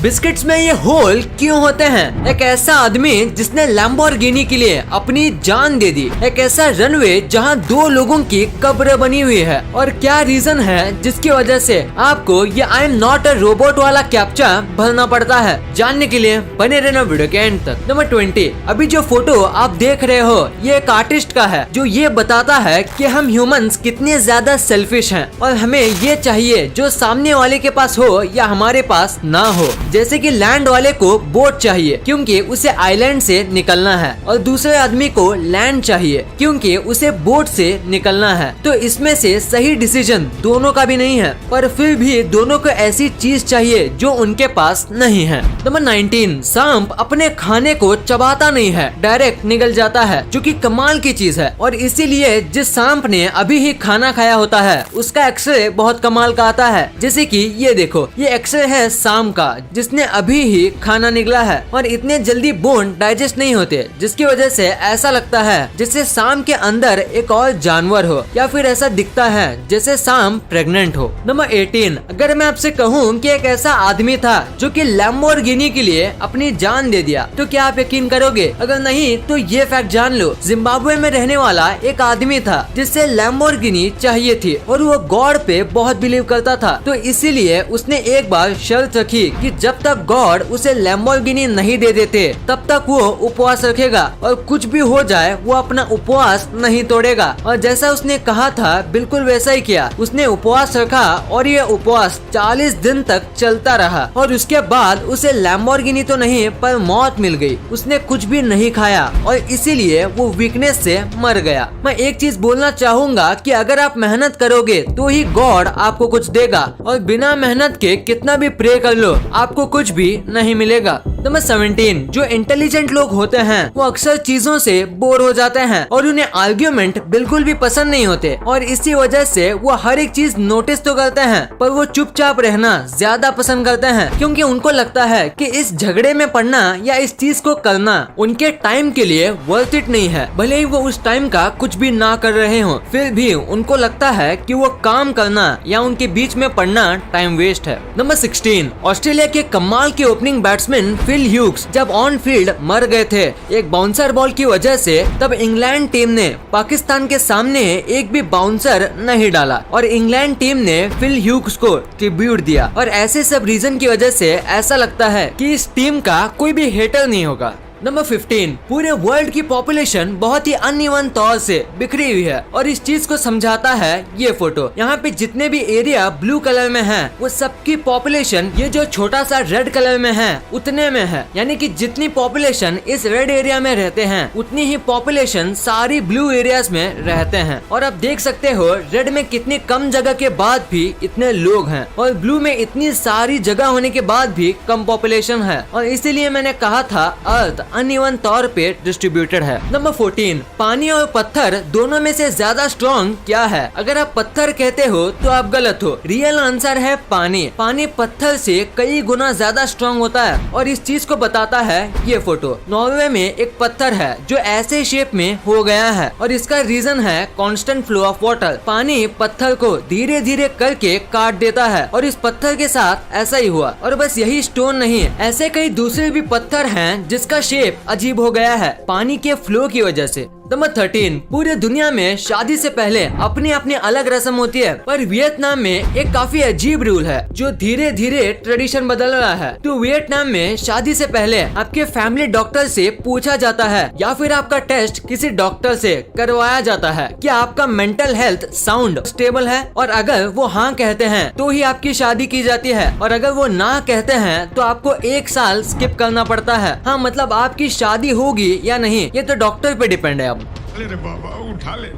Biscuits में ये whole क्यों होते हैं? एक ऐसा आदमी जिसने लैम्बोर्गिनी के लिए अपनी जान दे दी, एक ऐसा रनवे जहां 2 लोगों की कब्र बनी हुई है, और क्या रीजन है जिसकी वजह से आपको ये I am not a robot वाला कैप्चा भरना पड़ता है? जानने के लिए बने रहना वीडियो के एंड तक। नंबर 20, अभी जो फोटो आप देख रहे हो ये एक आर्टिस्ट का है जो ये बताता है कि हम ह्यूमंस कितने ज्यादा सेल्फिश हैं और हमें ये चाहिए जो सामने वाले के पास हो या हमारे पास ना हो। जैसे कि लैंड वाले को बोट चाहिए क्योंकि उसे आइलैंड से निकलना है, और दूसरे आदमी को लैंड चाहिए क्योंकि उसे बोट से निकलना है। तो इसमें से सही डिसीजन दोनों का भी नहीं है, पर फिर भी दोनों को ऐसी चीज चाहिए जो उनके पास नहीं है। नंबर 19, सांप अपने खाने को चबाता नहीं है, डायरेक्ट निगल जाता है, जो कि कमाल की चीज है। और इसीलिए जिस सांप ने अभी ही खाना खाया होता है उसका एक्सरे बहुत कमाल का आता है। जैसे कि ये देखो, ये एक्सरे है सांप का जिसने अभी ही खाना निकला है, और इतने जल्दी बोन डाइजेस्ट नहीं होते, जिसकी वजह से ऐसा लगता है जैसे सांप के अंदर एक और जानवर हो, या फिर ऐसा दिखता है जैसे सांप प्रेग्नेंट हो। नंबर 18, अगर मैं आपसे कहूँ कि एक ऐसा आदमी था जो कि लैम्बोर्गिनी के लिए अपनी जान दे दिया, तो क्या आप यकीन करोगे? अगर नहीं तो ये फैक्ट जान लो, जिम्बाब्वे में रहने वाला एक आदमी था जिससे लैम्बोर्गिनी चाहिए थी, और वो गॉड पे बहुत बिलीव करता था। तो इसीलिए उसने एक बार शर्त रखी कि जब तक गॉड उसे लैम्बोर्गिनी नहीं दे देते तब तक वो उपवास रखेगा, और कुछ भी हो जाए वो अपना उपवास नहीं तोड़ेगा। और जैसा उसने कहा था बिल्कुल वैसा ही किया। उसने उपवास रखा और ये उपवास 40 दिन तक चलता रहा, और उसके बाद उसे लैम्बोर्गिनी तो नहीं पर मौत मिल गई। उसने कुछ भी नहीं खाया और इसीलिए वो वीकनेस से मर गया। मैं एक चीज बोलना चाहूंगा कि अगर आप मेहनत करोगे तो ही गॉड आपको कुछ देगा, और बिना मेहनत के कितना भी प्रे कर लो आपको कुछ भी नहीं मिलेगा। नंबर 17, जो इंटेलिजेंट लोग होते हैं वो अक्सर चीजों से बोर हो जाते हैं और उन्हें आर्ग्यूमेंट बिल्कुल भी पसंद नहीं होते, और इसी वजह से वो हर एक चीज नोटिस तो करते हैं पर वो चुपचाप रहना ज्यादा पसंद करते हैं, क्योंकि उनको लगता है कि इस झगड़े में पड़ना या इस चीज को करना उनके टाइम के लिए वर्थ इट नहीं है। भले ही वो उस टाइम का कुछ भी ना कर रहे हो, फिर भी उनको लगता है कि वो काम करना या उनके बीच में पड़ना टाइम वेस्ट है। नंबर 16, ऑस्ट्रेलिया के कमाल के ओपनिंग बैट्समैन फिल ह्यूग्स जब ऑन फील्ड मर गए थे एक बाउंसर बॉल की वजह से, तब इंग्लैंड टीम ने पाकिस्तान के सामने एक भी बाउंसर नहीं डाला, और इंग्लैंड टीम ने फिल ह्यूग्स को ट्रिब्यूट दिया। और ऐसे सब रीजन की वजह से ऐसा लगता है कि इस टीम का कोई भी हेटर नहीं होगा। नंबर 15, पूरे वर्ल्ड की पॉपुलेशन बहुत ही अनइवन तौर से बिखरी हुई है, और इस चीज को समझाता है ये फोटो। यहाँ पे जितने भी एरिया ब्लू कलर में हैं, वो सबकी पॉपुलेशन ये जो छोटा सा रेड कलर में है उतने में है। यानी कि जितनी पॉपुलेशन इस रेड एरिया में रहते हैं उतनी ही पॉपुलेशन सारी ब्लू एरियाज में रहते हैं। और आप देख सकते हो रेड में कितनी कम जगह के बाद भी इतने लोग हैं, और ब्लू में इतनी सारी जगह होने के बाद भी कम पॉपुलेशन है, और इसीलिए मैंने कहा था अर्थ अनइवन तौर पे डिस्ट्रीब्यूटेड है। नंबर 14, पानी और पत्थर दोनों में से ज्यादा स्ट्रॉन्ग क्या है? अगर आप पत्थर कहते हो तो आप गलत हो। रियल आंसर है पानी। पानी पत्थर से कई गुना ज्यादा स्ट्रॉन्ग होता है, और इस चीज को बताता है ये फोटो। नॉर्वे में एक पत्थर है जो ऐसे शेप में हो गया है, और इसका रीजन है कांस्टेंट फ्लो ऑफ वाटर। पानी पत्थर को धीरे धीरे करके काट देता है, और इस पत्थर के साथ ऐसा ही हुआ। और बस यही स्टोन नहीं, ऐसे कई दूसरे भी पत्थर हैं जिसका शेप अजीब हो गया है पानी के फ्लो की वजह से। नंबर 13, पूरे दुनिया में शादी से पहले अपनी अपनी अलग रस्म होती है, पर वियतनाम में एक काफी अजीब रूल है जो धीरे धीरे ट्रेडिशन बदल रहा है। तो वियतनाम में शादी से पहले आपके फैमिली डॉक्टर से पूछा जाता है या फिर आपका टेस्ट किसी डॉक्टर से करवाया जाता है कि आपका मेंटल हेल्थ साउंड स्टेबल है, और अगर वो हाँ कहते हैं तो ही आपकी शादी की जाती है, और अगर वो ना कहते हैं तो आपको 1 साल स्किप करना पड़ता है। हाँ, मतलब आपकी शादी होगी या नहीं ये तो डॉक्टर पे डिपेंड है। अरे बाबा उठा ले,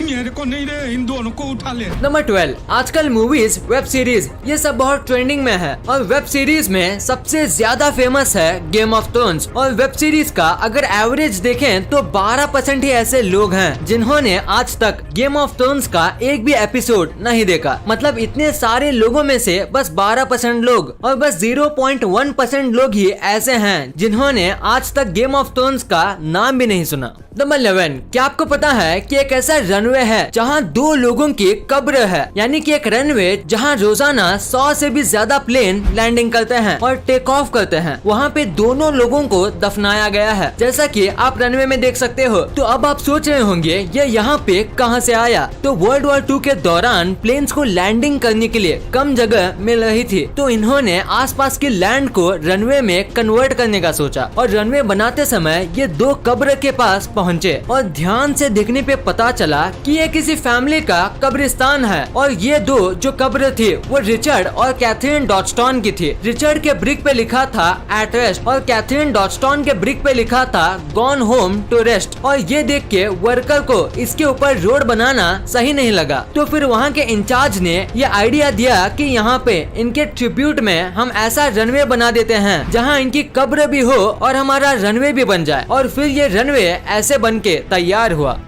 मेरे को नहीं रे, इन दोनों को उठा ले। नंबर 12, आजकल मूवीज, वेब सीरीज ये सब बहुत ट्रेंडिंग में है, और वेब सीरीज में सबसे ज्यादा फेमस है गेम ऑफ थ्रोन्स। और वेब सीरीज का अगर एवरेज देखें तो 12% ही ऐसे लोग हैं जिन्होंने आज तक गेम ऑफ थ्रोन्स का एक भी एपिसोड नहीं देखा। मतलब इतने सारे लोगों में से बस 12% लोग, और बस 0.1% लोग ही ऐसे हैं जिन्होंने आज तक गेम ऑफ थ्रोन्स का नाम भी नहीं सुना। नंबर 11, क्या आपको पता है कि एक ऐसा रनवे है जहां 2 लोगों की कब्र है, यानी कि एक रनवे जहां रोजाना 100 से भी ज्यादा प्लेन लैंडिंग करते हैं और टेक ऑफ करते हैं, वहां पे दोनों लोगों को दफनाया गया है, जैसा कि आप रनवे में देख सकते हो। तो अब आप सोच रहे होंगे ये यहाँ पे कहाँ से आया? तो वर्ल्ड वॉर 2 के दौरान प्लेन्स को लैंडिंग करने के लिए कम जगह मिल रही थी, तो इन्होंने आसपास की लैंड को रनवे में कन्वर्ट करने का सोचा और रनवे बनाते समय ये 2 कब्र के पास पहुँचे और ध्यान से देखने पे पता चला कि ये किसी फैमिली का कब्रिस्तान है और ये 2 जो कब्र थी वो रिचर्ड और कैथरीन डॉडस्टन की थी। रिचर्ड के ब्रिक पे लिखा था एट रेस्ट और कैथरीन डॉडस्टन के ब्रिक पे लिखा था गॉन होम टू रेस्ट। और ये देख के वर्कर को इसके ऊपर रोड बनाना सही नहीं लगा, तो फिर वहाँ के इंचार्ज ने ये आइडिया दिया कि यहाँ पे इनके ट्रिब्यूट में हम ऐसा रनवे बना देते हैं जहाँ इनकी कब्र भी हो और हमारा रनवे भी बन जाए। और फिर ये रनवे ऐसे बन के तैयार हुआ।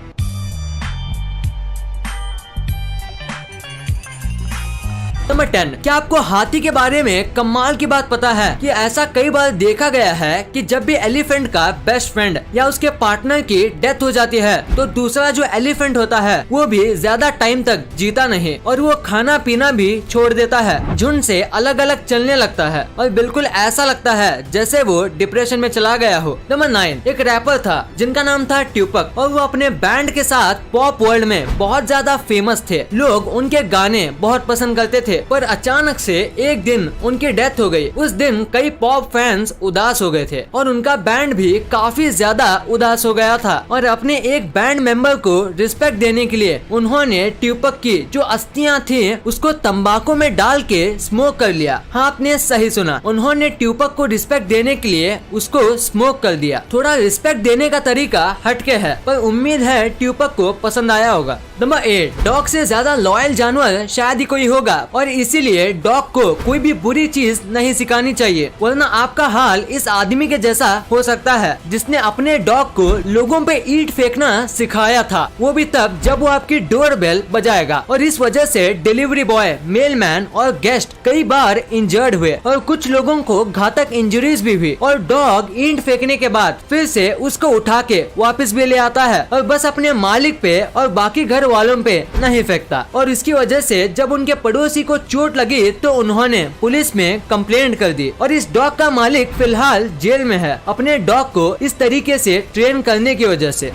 नंबर 10, क्या आपको हाथी के बारे में कमाल की बात पता है कि ऐसा कई बार देखा गया है कि जब भी एलिफेंट का बेस्ट फ्रेंड या उसके पार्टनर की डेथ हो जाती है तो दूसरा जो एलिफेंट होता है वो भी ज्यादा टाइम तक जीता नहीं और वो खाना पीना भी छोड़ देता है, झुंड से अलग अलग चलने लगता है और बिल्कुल ऐसा लगता है जैसे वो डिप्रेशन में चला गया हो। नंबर 9, एक रैपर था जिनका नाम था ट्यूपक और वो अपने बैंड के साथ पॉप वर्ल्ड में बहुत ज्यादा फेमस थे। लोग उनके गाने बहुत पसंद करते थे, पर अचानक से एक दिन उनकी डेथ हो गई। उस दिन कई पॉप फैंस उदास हो गए थे और उनका बैंड भी काफी ज्यादा उदास हो गया था और अपने एक बैंड मेंबर को रिस्पेक्ट देने के लिए उन्होंने ट्यूपक की जो अस्थियां थी उसको तंबाकू में डाल के स्मोक कर लिया। हाँ, आपने सही सुना, उन्होंने ट्यूपक को रिस्पेक्ट देने के लिए उसको स्मोक कर दिया। थोड़ा रिस्पेक्ट देने का तरीका हटके है, पर उम्मीद है ट्यूपक को पसंद आया होगा। नंबर 8, डॉग से ज्यादा लॉयल जानवर शायद ही कोई होगा और इसीलिए डॉग को कोई भी बुरी चीज नहीं सिखानी चाहिए, वरना आपका हाल इस आदमी के जैसा हो सकता है जिसने अपने डॉग को लोगों पे ईंट फेंकना सिखाया था, वो भी तब जब वो आपकी डोर बेल बजाएगा। और इस वजह से डिलीवरी बॉय, मेलमैन और गेस्ट कई बार इंजर्ड हुए और कुछ लोगों को घातक इंजरीज भी हुई। और डॉग ईंट फेंकने के बाद फिर से उसको उठा के वापस भी ले आता है और बस अपने मालिक पे और बाकी घर वालों पे नहीं फेंकता। और इसकी वजह से जब उनके पड़ोसी को चोट लगी तो उन्होंने पुलिस में कंप्लेंट कर दी और इस डॉग का मालिक फिलहाल जेल में है अपने डॉग को इस तरीके से ट्रेन करने की वजह से।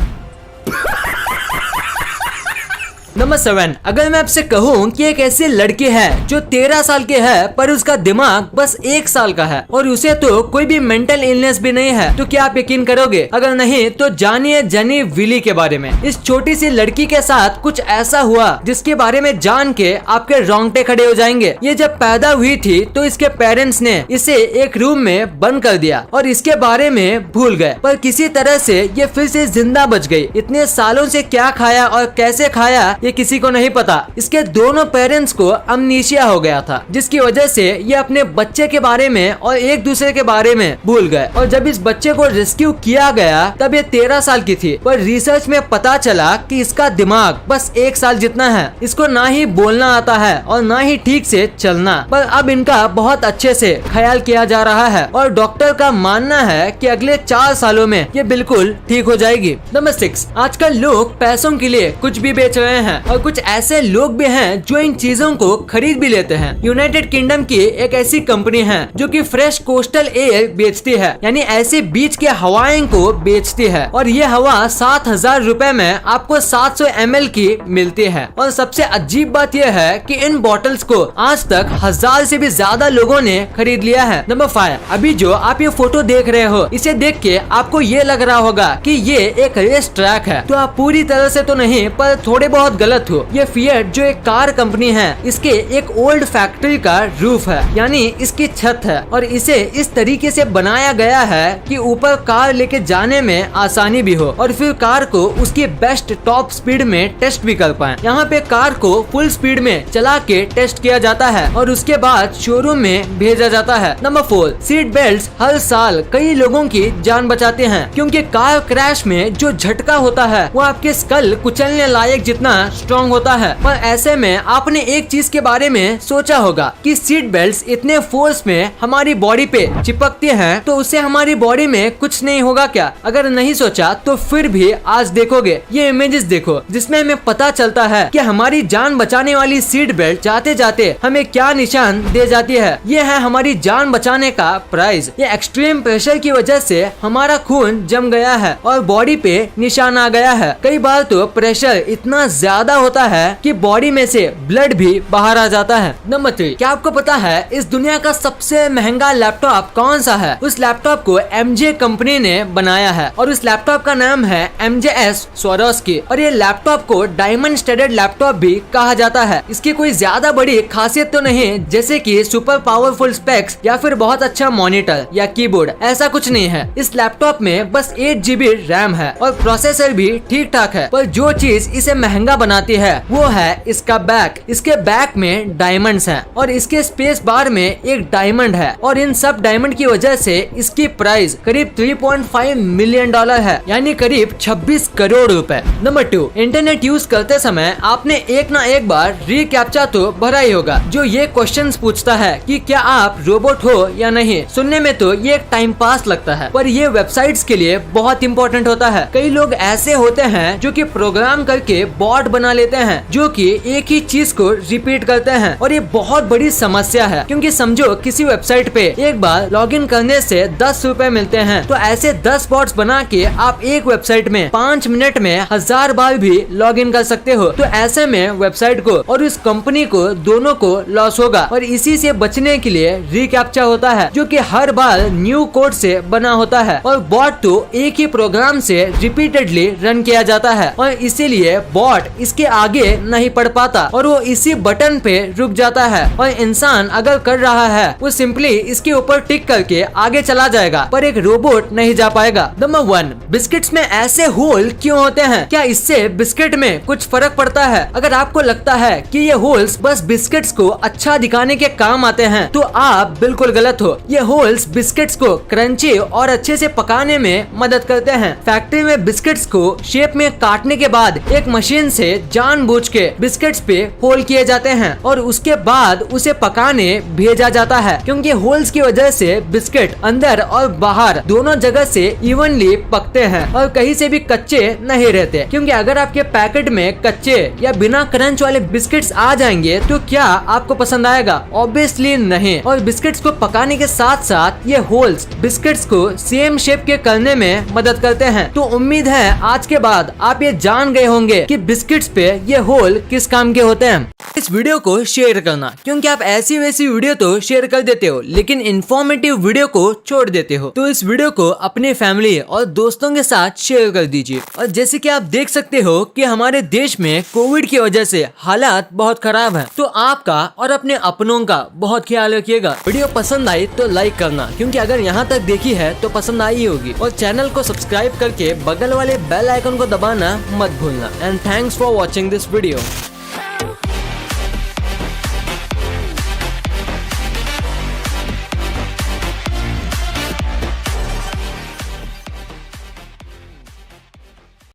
नंबर 7, अगर मैं आपसे कहूँ कि एक ऐसी लड़की है जो 13 साल की है पर उसका दिमाग बस 1 साल का है और उसे तो कोई भी मेंटल इलनेस भी नहीं है, तो क्या आप यकीन करोगे? अगर नहीं तो जानिए जेनी विली के बारे में। इस छोटी सी लड़की के साथ कुछ ऐसा हुआ जिसके बारे में जान के आपके रोंगटे खड़े हो जाएंगे। ये जब पैदा हुई थी तो इसके पेरेंट्स ने इसे एक रूम में बंद कर दिया और इसके बारे में भूल गए, पर किसी तरह से ये फिर से जिंदा बच गई। इतने सालों से क्या खाया और कैसे खाया ये किसी को नहीं पता। इसके दोनों पेरेंट्स को अमनीशिया हो गया था जिसकी वजह से ये अपने बच्चे के बारे में और एक दूसरे के बारे में भूल गए। और जब इस बच्चे को रेस्क्यू किया गया तब ये 13 साल की थी, पर रिसर्च में पता चला कि इसका दिमाग बस 1 साल जितना है। इसको ना ही बोलना आता है और ना ही ठीक से चलना, पर अब इनका बहुत अच्छे से ख्याल किया जा रहा है और डॉक्टर का मानना है कि अगले 4 सालों में ये बिल्कुल ठीक हो जाएगी। नंबर 6, आजकल लोग पैसों के लिए कुछ भी बेच रहे हैं और कुछ ऐसे लोग भी हैं जो इन चीजों को खरीद भी लेते हैं। यूनाइटेड किंगडम की एक ऐसी कंपनी है जो कि फ्रेश कोस्टल एयर बेचती है, यानी ऐसे बीच के हवाएं को बेचती है और ये हवा 7,000 रुपए में आपको 700 ml की मिलती है। और सबसे अजीब बात यह है कि इन बॉटल्स को आज तक 1000 से भी ज्यादा लोगों ने खरीद लिया है। नंबर 5, अभी जो आप ये फोटो देख रहे हो इसे देख के आपको ये लग रहा होगा कि ये एक रेस ट्रैक है, तो आप पूरी तरह से तो नहीं पर थोड़े बहुत गलत हो। ये फिएट जो एक कार कंपनी है इसके एक ओल्ड फैक्ट्री का रूफ है, यानी इसकी छत है और इसे इस तरीके से बनाया गया है कि ऊपर कार लेके जाने में आसानी भी हो और फिर कार को उसकी बेस्ट टॉप स्पीड में टेस्ट भी कर पाए। यहाँ पे कार को फुल स्पीड में चला के टेस्ट किया जाता है और उसके बाद शोरूम में भेजा जाता है। नंबर 4, सीट बेल्ट हर साल कई लोगों की जान बचाते हैं क्योंकि कार क्रैश में जो झटका होता है वो आपके स्कल कुचलने लायक जितना स्ट्रॉन्ग होता है। पर ऐसे में आपने एक चीज के बारे में सोचा होगा कि सीट बेल्ट इतने फोर्स में हमारी बॉडी पे चिपकती हैं, तो उससे हमारी बॉडी में कुछ नहीं होगा क्या? अगर नहीं सोचा तो फिर भी आज देखोगे ये इमेजेस देखो, जिसमें हमें पता चलता है कि हमारी जान बचाने वाली सीट बेल्ट जाते जाते हमें क्या निशान दे जाती है। ये है हमारी जान बचाने का प्राइस। ये एक्सट्रीम प्रेशर की वजह से हमारा खून जम गया है और बॉडी पे निशान आ गया है। कई बार तो प्रेशर इतना ज्यादा होता है कि बॉडी में से ब्लड भी बाहर आ जाता है। नंबर 3, क्या आपको पता है इस दुनिया का सबसे महंगा लैपटॉप कौन सा है? उस लैपटॉप को MJ कंपनी ने बनाया है और उस लैपटॉप का नाम है MJS Swarovski और ये लैपटॉप को डायमंड स्टडेड लैपटॉप भी कहा जाता है। इसकी कोई ज्यादा बड़ी खासियत तो नहीं जैसे कि सुपर पावरफुल स्पेक्स या फिर बहुत अच्छा मॉनिटर या कीबोर्ड, ऐसा कुछ नहीं है। इस लैपटॉप में बस 8 GB रैम है और प्रोसेसर भी ठीक ठाक है। पर जो चीज इसे महंगा बनाती है वो है इसका बैक। इसके बैक में डायमंड्स हैं और इसके स्पेस बार में एक डायमंड है और इन सब डायमंड की वजह से इसकी प्राइस करीब $3.5 मिलियन है, यानी करीब 26 करोड़ रुपए। नंबर 2, इंटरनेट यूज करते समय आपने एक ना एक बार रीकैप्चा तो भरा ही होगा, जो ये क्वेश्चंस पूछता है कि क्या आप रोबोट हो या नहीं। सुनने में तो ये एक टाइम पास लगता है, पर ये वेबसाइट्स के लिए बहुत इंपॉर्टेंट होता है। कई लोग ऐसे होते हैं जो कि प्रोग्राम करके बॉट बना लेते हैं जो कि एक ही चीज को रिपीट करते हैं और ये बहुत बड़ी समस्या है, क्योंकि समझो किसी वेबसाइट पे एक बार लॉगिन करने से 10 रुपए मिलते हैं, तो ऐसे 10 बॉट्स बना के आप एक वेबसाइट में 5 मिनट में 1000 बार भी लॉगिन कर सकते हो। तो ऐसे में वेबसाइट को और उस कंपनी को दोनों को लॉस होगा और इसी से बचने के लिए रीकैप्चा होता है जो कि हर बार न्यू कोड से बना होता है और बॉट तो एक ही प्रोग्राम से रिपीटेडली रन किया जाता है और इसीलिए बॉट इसके आगे नहीं बढ़ पाता और वो इसी बटन पे रुक जाता है। और इंसान अगर कर रहा है वो सिंपली इसके ऊपर टिक करके आगे चला जाएगा, पर एक रोबोट नहीं जा पाएगा। नंबर 1, बिस्किट्स में ऐसे होल क्यों होते हैं? क्या इससे बिस्किट में कुछ फर्क पड़ता है? अगर आपको लगता है कि ये होल्स बस बिस्किट्स को अच्छा दिखाने के काम आते हैं तो आप बिल्कुल गलत हो। ये होल्स बिस्किट्स को क्रंची और अच्छे से पकाने में मदद करते हैं। फैक्ट्री में बिस्किट्स को शेप में काटने के बाद एक मशीन से जानबूझ के बिस्किट्स पे होल किए जाते हैं और उसके बाद उसे पकाने भेजा जाता है, क्योंकि होल्स की वजह से बिस्किट अंदर और बाहर दोनों जगह से इवनली पकते हैं और कहीं से भी कच्चे नहीं रहते। क्योंकि अगर आपके पैकेट में कच्चे या बिना क्रंच वाले बिस्किट्स आ जाएंगे तो क्या आपको पसंद आएगा? ऑब्वियसली नहीं। और बिस्किट्स को पकाने के साथ साथ ये होल्स बिस्किट्स को सेम शेप के करने में मदद करते हैं। तो उम्मीद है आज के बाद आप ये जान गए होंगे कि बिस्किट्स पे ये होल किस काम के होते हैं। इस वीडियो को शेयर करना, क्योंकि आप ऐसी वैसी वीडियो तो शेयर कर देते हो लेकिन इन्फॉर्मेटिव वीडियो को छोड़ देते हो। तो इस वीडियो को अपने फैमिली और दोस्तों के साथ शेयर कर दीजिए। और जैसे कि आप देख सकते हो कि हमारे देश में कोविड की वजह से हालात बहुत खराब हैं, तो आपका और अपने अपनों का बहुत ख्याल रखिएगा। वीडियो पसंद आई तो लाइक करना, क्योंकि अगर यहाँ तक देखी है तो पसंद आई होगी। और चैनल को सब्सक्राइब करके बगल वाले बेल आइकन को दबाना मत भूलना। And thanks for watching this video.